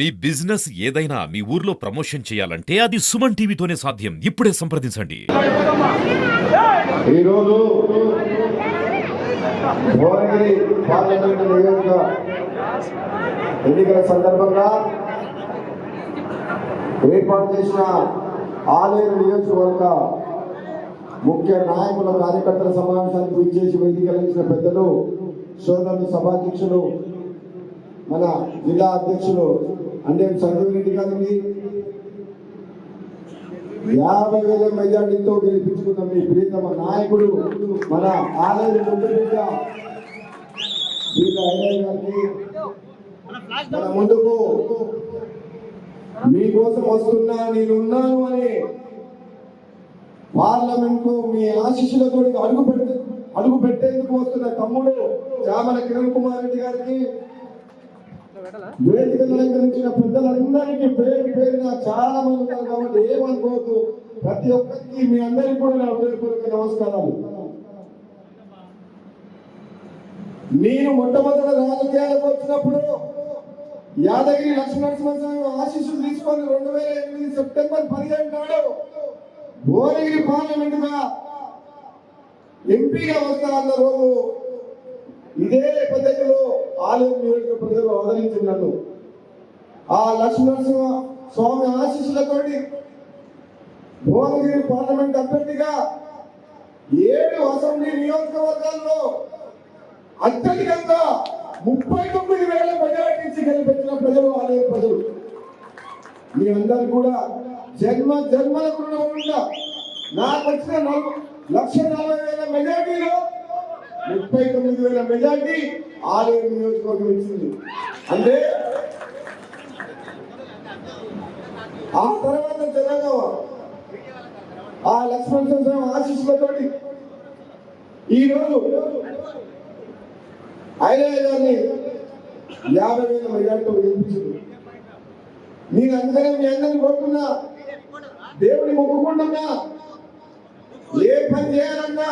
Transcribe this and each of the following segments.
మీ business ఏదైనా మీ ఊర్లో promotion చేయాలంటే అది సుమన్ టీవీతోనే సాధ్యం. ఇప్పుడే సంప్రదించండి. ఈరోజు భువనగిరి పార్లమెంట్ నియోజక ఎన్నికల సందర్భంగా ఏర్పాటు చేసిన ఆలేరు నియోజకవర్గ ముఖ్య నాయకుల కార్యకర్తల సమావేశానికి విచ్చేసి వేదికలించిన పెద్దలు, సోదరులు, సభాధ్యక్షులు, మన జిల్లా అధ్యక్షులు అంటే సంజీవ్ రెడ్డి గారికి 50,000 మెజార్టీతో గెలిపించుకున్న మీ ప్రియతమ నాయకుడు మన ఆలయ ముద్దుబిడ్డ గారికి మన ముందుకు మీకోసం వస్తున్నా, నేనున్నాను అని పార్లమెంట్ మీ ఆశీస్సులతో అడుగు పెట్టేందుకు వస్తున్న తమ్ముడు చామల కిరణ్ కుమార్ రెడ్డి గారికి, వేదికను అలంకరించిన పెద్దలందరికీ పేరు పేరున చాలా మంది ఉన్నారు కాబట్టి ఏమనుకోవద్దు. ప్రతి ఒక్కరికి మీ అందరికీ కూడా నా హృదయపూర్వక నమస్కారాలు. నేను మొట్టమొదటి రాజకీయాలకు వచ్చినప్పుడు యాదగిరి లక్ష్మీనరసింహస్వామి ఆశీస్సులు తీసుకొని 2008 సెప్టెంబర్ 15 నాడు భువనగిరి పార్లమెంట్ గా ఎంపీగా వస్తా అన్న రోజు ఇదే పద్ధతిలో ఆలయం నియోజక ప్రజలు ఆదరించినాను. ఆ లక్ష్మీనరసింహ స్వామి ఆశీస్సులతోటి భువనగిరి పార్లమెంట్ అభ్యర్థిగా 7 అసెంబ్లీ నియోజకవర్గాల్లో అత్యధికంగా 39,000 మెజారిటీ గెలిపించిన ప్రజలు ఆలయ ప్రజలు. మీ అందరు కూడా జన్మలకు రుణపడుగా నాకు వచ్చిన 1,40,000 మెజారిటీలో 39,000 మెజార్టీ ఆలయ నియోజకవర్గం ఇచ్చింది. అంటే ఆ తర్వాత తెలంగాణ ఆ లక్ష్మణ ఆశీస్సులతోటి ఈరోజు ఐలయ్య గారిని 50,000 మెజార్టీతో గెలిపించింది. నేను అందుకనే మీ అందరిని కోరుతున్నా, దేవుని మొక్కుకుంటున్నా, ఏ పని చేయాలన్నా,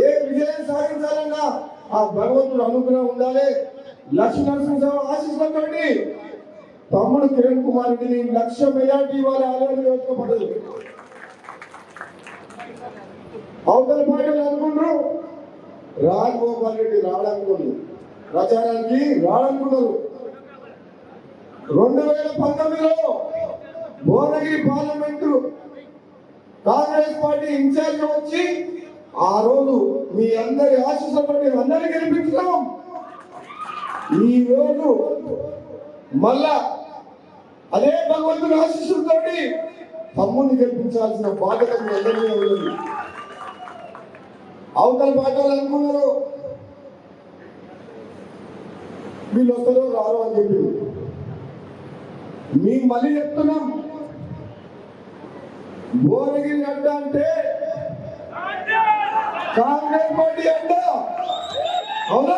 ఏ విజయం సాధించాలన్నా ఆ భగవంతుడు అనుగ్రహం ఉండాలి. లక్ష్మీనరసింహ ఆశీస్సులతోటి తమ్ముడు కిరణ్ కుమార్ రెడ్డిని 1,00,000 మెజార్టీ ఇవ్వాలి ఆలయం నియోజకవర్గం. అవతల పార్టీలు అనుకుంటారు రాజగోపాల్ రెడ్డి రావడానికి ప్రచారానికి రావాలనుకున్నారు. 2019లో Bhuvanagiri parliament Congress party incharge వచ్చి ఆ రోజు మీ అందరి ఆశీస్సులతో అందరినీ గెలిపించాం. ఈ రోజు మళ్ళా అదే భగవంతుని ఆశీస్సులతోటి తమ్ముడిని గెలిపించాల్సిన బాధ్యత మీ అందరి మీద ఉన్నది. అవతల పాఠాలు అనుకున్నారు వీళ్ళు వస్తారో రారు అని చెప్పి మేము మళ్ళీ చెప్తున్నాం, భువనగిరి అడ్డ అంటే కాంగ్రెస్ పార్టీ అడ్డ. అవునా?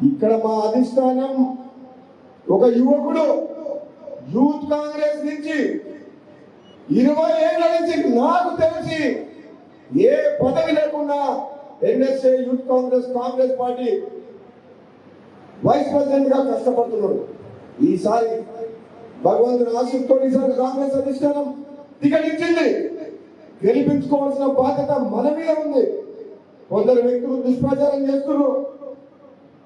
ఇక్కడ మా అధిష్టానం ఒక యువకుడు యూత్ కాంగ్రెస్ నుంచి 20 ఏళ్ల నుంచి నాకు తెలిసి ఏ పదవి లేకుండా NSA youth Congress party vice president గా కష్టపడుతున్నాడు. ఈసారి భగవంతుని ఆశీస్సుతో ఈసారి కాంగ్రెస్ అధిష్టానం టికెట్ ఇచ్చింది. గెలిపించుకోవాల్సిన బాధ్యత మన మీద ఉంది. కొందరు వ్యక్తులు దుష్ప్రచారం చేస్తున్నారు.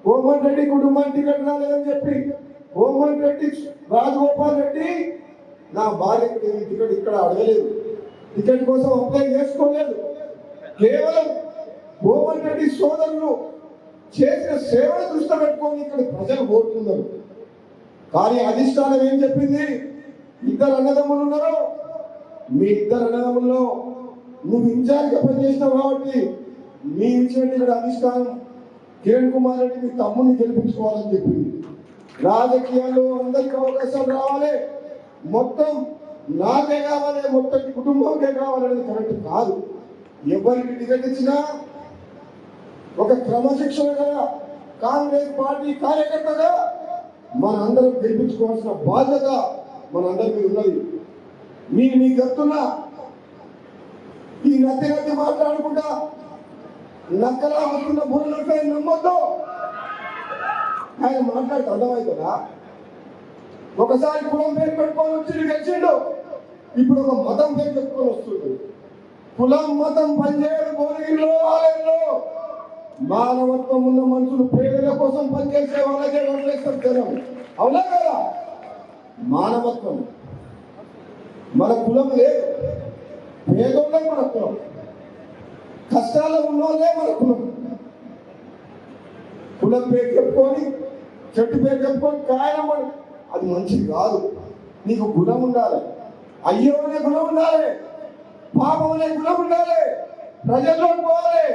కోమన్ రెడ్డి కుటుంబానికి టికెట్ రాలేదని చెప్పి కోమన్ రెడ్డి రాజగోపాల్ రెడ్డి నా భార్యకు టికెట్ ఇక్కడ అడగలేదు, టికెట్ కోసం అప్లై చేసుకోలేదు. కేవలం కోమన్ రెడ్డి సోదరులు చేసిన సేవను దృష్టి పెట్టుకొని ఇక్కడ ప్రజలు కోరుతున్నారు. కానీ అధిష్టానం ఏం చెప్పింది? 2 అన్నదమ్ములు ఉన్నారు, మీ 2 అన్నదమ్ముల్లో నువ్వు ఇన్ఛార్జ్గా పనిచేసినావు కాబట్టి మీ విషయం ఇక్కడ అధిష్టానం కిరణ్ కుమార్ రెడ్డి మీ తమ్ముడిని గెలిపించుకోవాలని చెప్పింది. రాజకీయాల్లో అందరికీ అవకాశాలు రావాలి, మొత్తం నాకే కావాలి, మొత్తం కుటుంబంకే కావాలనేది కరెక్ట్ కాదు. ఎవరికి టికెట్ ఇచ్చినా ఒక క్రమశిక్షణ గల కాంగ్రెస్ పార్టీ కార్యకర్తగా మన అందరం గెలిపించుకోవాల్సిన బాధ్యత మన అందరి మీద ఉన్నది. మీకు చెప్తున్నా, ఈ నత్తి మాట్లాడుకుంటా నక్కలా వస్తున్న బుర్రలపై నమ్మొద్దు. ఆయన మాట్లాడితే అర్థమవుతుందా? ఒకసారి కులం పేరు పెట్టుకొని వచ్చి గెలిచిండు, ఇప్పుడు ఒక మతం పేరు పెట్టుకొని వస్తుంది. కులం మతం పనిచేయదు. భువనగిరిలో ఆలయంలో మానవత్వం ఉన్న మనుషులు పేదల కోసం పనిచేసే వాళ్ళకే వదిలేస్తారు జనం. అవునా కదా? మానవత్వం. మన కులం లేదు, పేదోళ్ళే మన కులం, కష్టాలు ఉన్నోళ్ళే మన కులం. కులం పేరు చెప్పుకొని, చెట్టు పేరు చెప్పుకొని కాయడం అది మంచిది కాదు. నీకు గుణం ఉండాలి, అయ్యో అనే గుణం ఉండాలి, పాపం అనే గుణం ఉండాలి, ప్రజల్లో పోవాలి.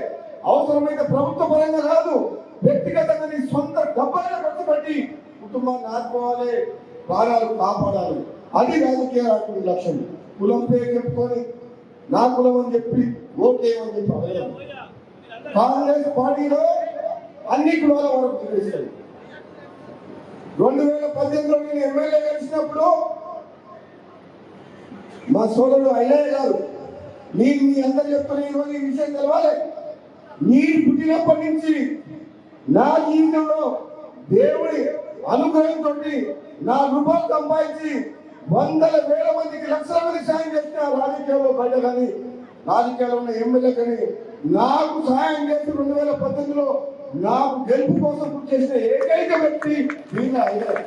అవసరమైతే ప్రభుత్వ పరంగా కాదు, వ్యక్తిగతంగా నీ సొంత డబ్బైనా ఖర్చుపెట్టి కుటుంబాన్ని ఆదుకోవాలి, ప్రాణాలు కాపాడాలి. అది రాజకీయ నాయకుడి లక్ష్యం. కులం పేరు చెప్పుకొని నా కులం అని చెప్పి ఓటేయమని చెప్పి అడగలేదు. కాంగ్రెస్ పార్టీలో అన్ని కులాల వరకు తెలిసాయి. 2018లో నేను ఎమ్మెల్యే గెలిచినప్పుడు మా సోదరుడు అయ్యయ్య గారు, నేను మీ అందరు చెప్తున్న ఈరోజు ఈ విషయం తెలవాలి. మీరు పుట్టినప్పటి నుంచి నా జీవితంలో దేవుడి అనుగ్రహంతో ₹4 సంపాదించి వందల వేల మందికి లక్షల మంది సాయం చేసిన రాజకీయాల్లో బయట కానీ రాజకీయాల్లో ఉన్న ఎమ్మెల్యే కానీ నాకు సహాయం చేసి 2018లో నాకు గెలుపు కోసం కృషి చేసిన ఏకైక వ్యక్తి అయ్యారు.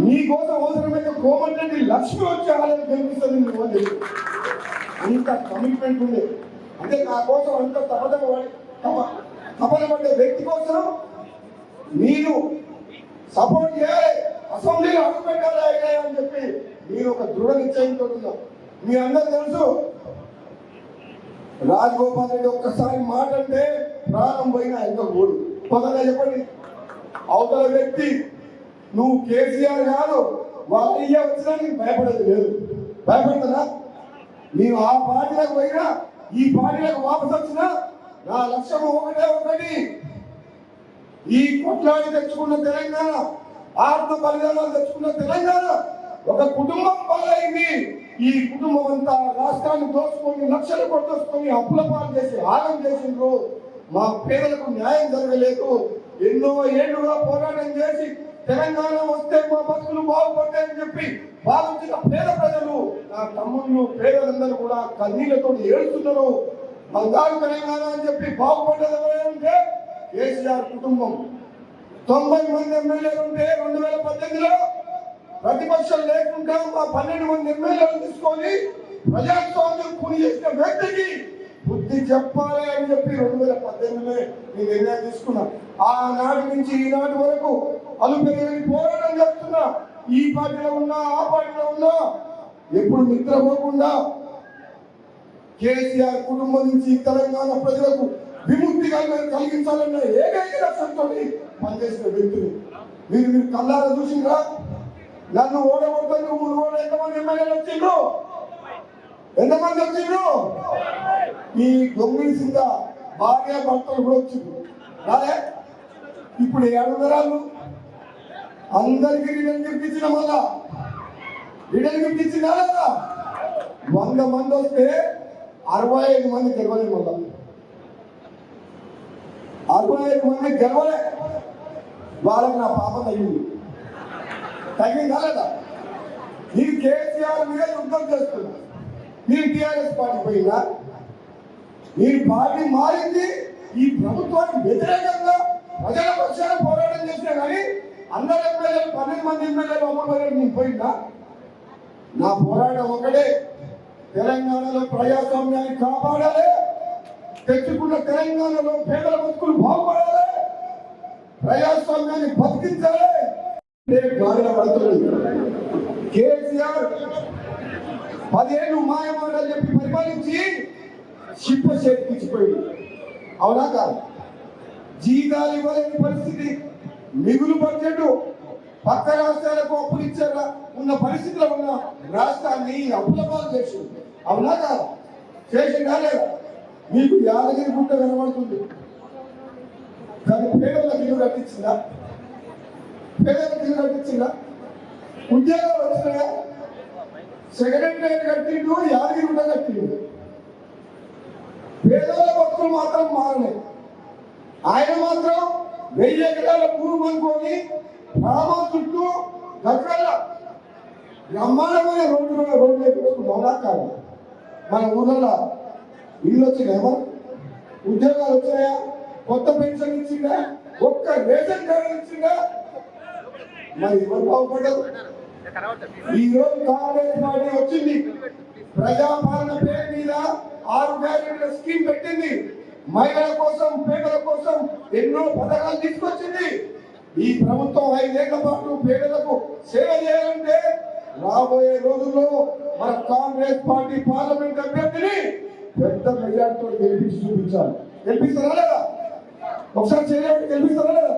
నీ కోసం అవసరమైన కోమటిరెడ్డి లక్ష్మి వచ్చి ఆలయం గెలిపిస్తుంది. నువ్వు అంత కమిట్మెంట్ ఉంది. అంటే నా కోసం అంత తపన పడే వ్యక్తి కోసం నేను సపోర్ట్ చేయాలి, అసెంబ్లీలో అడుగు పెట్టాలి అని చెప్పి నేను ఒక దృఢ నిశ్చయంతో ఉన్నా. మీ అందరూ తెలుసు, రాజగోపాల్ రెడ్డి ఒక్కసారి మాట అంటే ప్రాణం పోయినా ఎంత ఓడు. కొత్తగా చెప్పండి, అవతల వ్యక్తి నువ్వు కేసీఆర్ కాదు, వాళ్ళ అయ్యా వచ్చినా నీకు భయపడేది లేదు. భయపడతారా? నేను ఆ పార్టీలకు పోయినా ఈ పార్టీలకు వాపసు వచ్చినా నా లక్ష్యం ఒకటి, ఈ కొట్లాడి తెచ్చుకున్న తెలంగాణ, ఆత్మ బలిదానాలు తెచ్చుకున్న తెలంగాణ ఒక కుటుంబం పాలైంది. ఈ కుటుంబం అంతా రాష్ట్రాన్ని దోచుకొని లక్షలు కొట్టేసుకొని అప్పుల పాలు చేసి ఆగం చేసిండ్రు. మా పేదలకు న్యాయం జరగలేదు. ఎన్నో ఏళ్లుగా పోరాటం చేసి తెలంగాణ వస్తే మా బతుకులు బాగుపడతాయని చెప్పి భావించిన పేద ప్రజలు, నా తమ్ముళ్ళు పేదలందరూ కూడా కన్నీళ్లతో ఏడుస్తున్నారు. బంగారు తెలంగాణ అని చెప్పి బాగుపడ్డది అంటే కేసీఆర్ కుటుంబం. 90 మంది ఎమ్మెల్యేలు ఉంటే 2018లో ప్రతిపక్షం లేకుండా మా 12 మంది ఎమ్మెల్యేలు తీసుకొని ప్రజాస్వామ్యం కూని చేసిన వ్యక్తికి బుద్ధి చెప్పాలి అని చెప్పి 2018లో నేను నిర్ణయం తీసుకున్నా. ఆనాటి నుంచి ఈనాటి వరకు అలుపెరగని పోరాటం చేస్తున్నా. ఈ పార్టీలో ఉన్నా ఆ పార్టీలో ఉన్నా ఎప్పుడు నిద్రపోకుండా కేసీఆర్ కుటుంబం నుంచి తెలంగాణ ప్రజలకు విముక్తి కలిగించాలన్న ఏకైక లక్ష్యంతో పనిచేసిన వ్యక్తులు. మీరు కళ్ళారా చూసిండ్రా? నన్ను ఓడగొడతాను నువ్వు ఎంతమంది ఎమ్మెల్యేలు వచ్చిండ్రు? ఎంతమంది వచ్చిండ్రు? ఈ దొంగిలి సింగ భార్య భర్తలు కూడా వచ్చిండ్రు. రాలే? ఇప్పుడు 700 అందరికి రిటర్న్ గిఫ్ట్ ఇచ్చిన మళ్ళా రిటర్న్ గిఫ్ట్ ఇచ్చిందా లేదా? 100 మంది వస్తే 65 మంది గెలవలేదు. మళ్ళా 65 మంది గెలవలే. వాళ్ళకి నా పాప తగ్గిందా లేదా? నేను కేసీఆర్ మీద యుద్ధం చేస్తున్నా. నేను టీఆర్ఎస్ పార్టీ పోయినా, నేను పార్టీ మారింది ఈ ప్రభుత్వానికి వ్యతిరేకంగా ప్రజల పక్షాన పోరాటం చేసినా కానీ అందరు ఎమ్మెల్యేలు 12 మంది ఎమ్మెల్యేలు అమలు నేను పోయినా. నా పోరాటం ఒకటే, తెలంగాణలో ప్రజాస్వామ్యాన్ని కాపాడాలి, తెచ్చుకున్న తెలంగాణలో పేదల బతుకులు బాగుపడాలి, ప్రజాస్వామ్యాన్ని బతికించాలి. గాడిన పడుతుంది. కేసీఆర్ 10 ఏళ్ళు మాయమాటలు చెప్పి పరిపాలించి శిప్ప చేతికిచ్చిపోయింది. అవునా కాదు? జీతాలు ఇవ్వలేని పరిస్థితి, మిగులు బడ్జెట్, పక్క రాష్ట్రాలకు అప్పులు ఇచ్చారా ఉన్న పరిస్థితిలో ఉన్న రాష్ట్రాన్ని అప్పుల పాలు చేసింది. అవునా కాదు? చేసిందా లేదా? మీకు యాదగిరి గుట్ట కనబడుతుంది, కానీ పేదలకు ఇల్లు కట్టించిందా? పేదలకు ఇల్లు కట్టించిందా? ఉద్యోగాలు వచ్చినాయా? సెక్రటరీ కట్టిండు, యాదగిరి గుట్ట కట్టిండు. పేదల భక్తులు మాత్రం మారలేదు. ఆయన మాత్రం 1000 ఎకరాల భూమి అనుకొని గ్రామం చుట్టూ గట్ల బ్రహ్మాండమైన రోడ్డు వేసుకున్నాం కాదు. మన ఊళ్ళలో ఇల్లు వచ్చినాయా, ఉద్యోగాలు వచ్చినాయా, కొత్త పెన్షన్ ఇచ్చిందా, ఒక్క రేషన్ కార్డు ఇచ్చిందా? మరి ఎవరు బాగుపడ్డారు? ఈ రోజు కాంగ్రెస్ పార్టీ వచ్చింది, ప్రజాపాలన పేరు మీద 6 గ్యారెంటీల స్కీమ్ పెట్టింది, మహిళల కోసం పేదల కోసం ఎన్నో పథకాలు తీసుకొచ్చింది. ఈ ప్రభుత్వం 5 ఏళ్ల పాటు పేదలకు సేవ చేయాలంటే రాబోయే రోజుల్లో మన కాంగ్రెస్ పార్టీ పార్లమెంట్ అభ్యర్థిని పెద్ద మెజార్టీతో గెలిపించి చూపించాలి. గెలిపిస్తారా లేదా? ఒకసారి చేయడానికి గెలిపిస్తారా లేదా?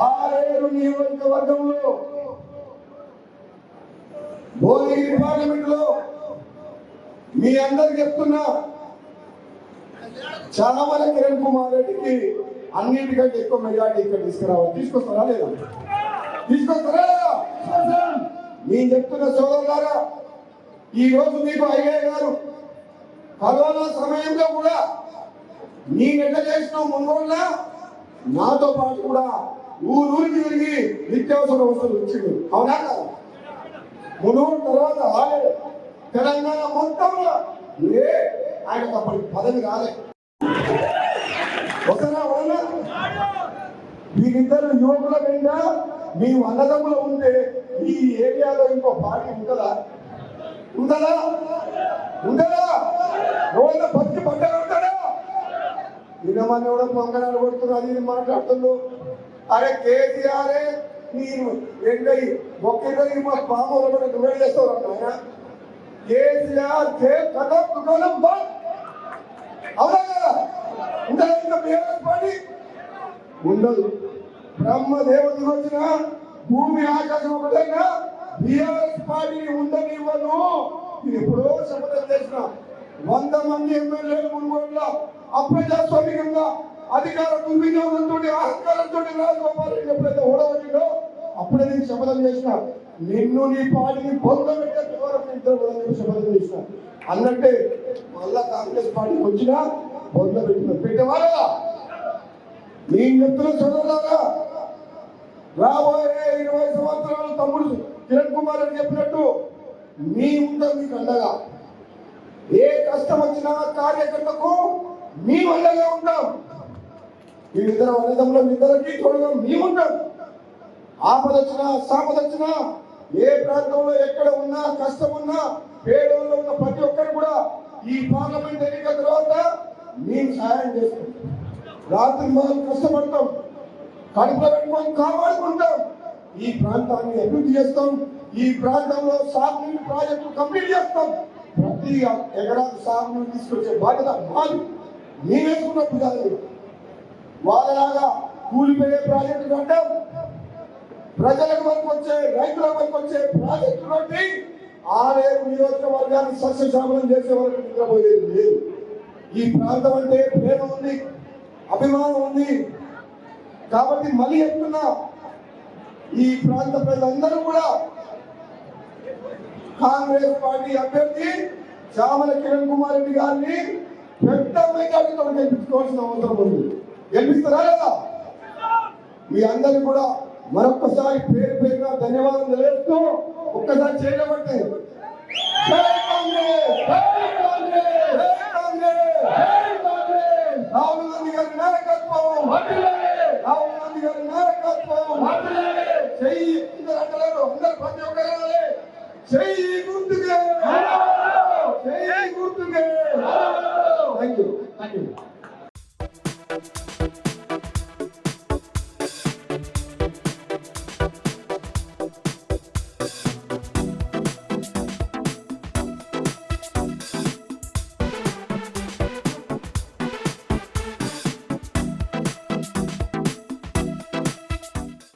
6 నియోజకవర్గంలో భువనగిరి పార్లమెంట్ లో మీ అందరికి చెప్తున్నా, చామల కిరణ్ కుమార్ రెడ్డికి అన్నిటికంటే ఎక్కువ మెజార్టీ ఇక్కడ తీసుకురావాలి. తీసుకొస్తారా లేదా? తీసుకొస్తారా లేదా? నేను చెప్తున్న సోదరులారా, ఈ రోజు మీకు అయ్యయ్య గారు కరోనా సమయంలో కూడా నేను ఎట్లా చేసిన మున్గోళ్ళ నాతో పాటు కూడా ఊరూరికి తిరిగి నిత్యావసర వస్తువులు ఇచ్చింది. అవునా కదా? మునుగోడు తర్వాత ఆలే తెలంగాణ మొత్తంలో ఆయనకు అప్పటి పదవి రాలే. ఒకనా వల్ల వీరిద్దరు యువకుల వెంట మీ అన్నదమ్ములు ఉంటే ఈ ఏరియాలో ఇంకో పార్టీ ఉంటుందా? ఉంటుందా? ఉంటుందా? ఎవరైనా బతికి పడ్డా ఉంటాడా? నిన్నమని కూడా పొంగనాలు కొడుతున్నారు, అది మాట్లాడుతుండ్రు. అరే కేసీఆరే నేను ఎండయి ఒక్కరి మా పాములు కూడా నువ్వే చేస్తావు ఆయన. కేసీఆర్ కథం దుకాణం బంద్. అవునా కదా? ఉండదు. ఇంకా బీఆర్ఎస్ పార్టీ ఉండదు. బ్రహ్మదేవుడికి వచ్చిన భూమి ఆకాశం ఒకటైనా బీఆర్ఎస్ పార్టీని ఉండనివ్వను. ఇది ఎప్పుడో శపథం చేసిన 100 మంది ఎమ్మెల్యేలు మునుగోడులో అప్రజాస్వామికంగా అధికార దుర్వినియోగంతో అహంకారంతో రాజగోపాల్ రెడ్డి ఎప్పుడైతే ఓడవచ్చిందో అప్పుడే నేను శపథం చేసిన, నిన్ను నీ పార్టీని పొందబెట్టే శపథం చేసిన అన్నట్టే మళ్ళా కాంగ్రెస్ పార్టీకి వచ్చినా పొందబెట్టిన పెట్టేవారా? నేను చెప్తున్న చదువులారా, రాబోయే 20 సంవత్సరాలు తమ్ముడు కిరణ్ కుమార్ రెడ్డి చెప్పినట్టు మీ ఉంటాం మీకు అండగా. ఏ కష్టం వచ్చినా కార్యకర్తకు మేము అండగా ఉంటాం. ఈ ఇద్దరు అన్నదమ్ముల ఇద్దరికి తోడుగా మేముంటాం. ఆపద వచ్చినా సాపద వచ్చినా ఏ ప్రాంతంలో ఎక్కడ ఉన్నా కష్టం ఉన్నా పేదల్లో ఉన్న ప్రతి ఒక్కరు కూడా ఈ పార్లమెంట్ ఎన్నికల తర్వాత మేము సహాయం చేస్తాం. రాత్రి మనం కష్టపడతాం, కడుపులో పెట్టుకొని కాపాడుకుంటాం. ఈ ప్రాంతాన్ని అభివృద్ధి చేస్తాం. ఈ ప్రాంతంలో సాగునీటి ప్రాజెక్టు కంప్లీట్ చేస్తాం. ప్రతి ఎకరాకు సాగునీరు తీసుకొచ్చే బాధ్యత మాది. మేమేసుకున్నప్పుడు కాదు, వాళ్ళలాగా కూలిపోయే ప్రాజెక్టు కట్టాం. ప్రజలకు వరకు వచ్చే రైతుల వరకు వచ్చే ప్రాజెక్టు కట్టి 6 నియోజకవర్గాన్ని సస్యశామలం చేసే వరకు నిద్రపోయేది లేదు. ఈ ప్రాంతం అంటే ప్రేమ ఉంది, అభిమానం ఉంది. కాబట్టి మళ్ళీ చెప్తున్నా, ఈ ప్రాంత ప్రజలందరూ కూడా కాంగ్రెస్ పార్టీ అభ్యర్థి చామల కిరణ్ కుమార్ రెడ్డి గారిని పెద్ద మెజార్టీతో గెలిపించుకోవాల్సిన అవసరం ఉంది. గెలిపిస్తారా లేదా? మీ అందరికీ కూడా మరొక్కసారి పేరు పేరుగా ధన్యవాదాలు తెలియజేస్తూ ఒక్కసారి చేయబట్టే రాహుల్ గాంధీ గారి నాయకత్వం, రాహుల్ గాంధీ గారి నాయకత్వం. చెయ్యి అంటలేరు, అందరు ప్రతి ఒక్కరు చెయ్యి గుర్తుకే, చెయ్యి గుర్తుకే. Thank you.